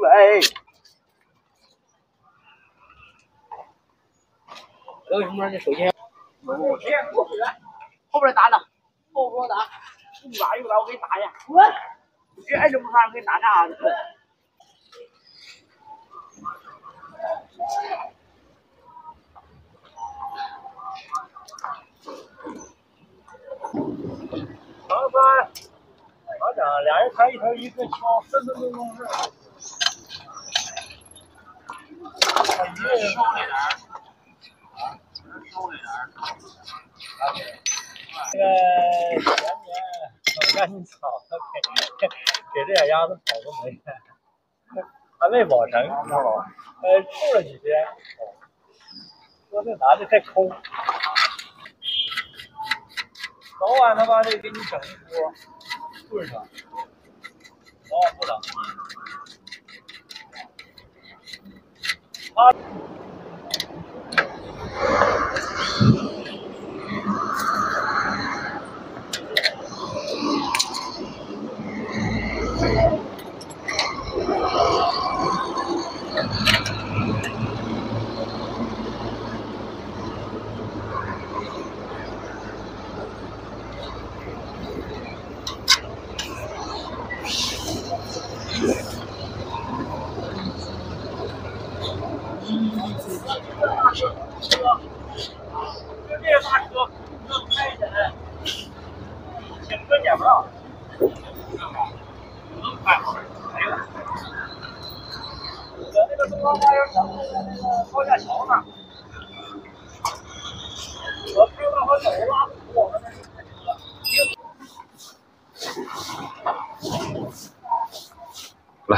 喂，为什么你手机？后边打的，后边打，你打一个打，我给你打一下。滚！你爱怎么打，我给你打啥？唐三，唐长，俩人抬一头一个敲，分分钟钟是。你收着点儿，啊，收着点儿。这个前年赶紧草，给这俩鸭子跑个没，还没保成。处了几天，说这男的太抠。早晚他妈得给你整一锅炖上，早晚不等。他。就这个大车，要开起来，停车捡不到，能开好。哎呦，在那个东方花园城的那个高架桥那儿，我开到好走了，我们那就开车。来。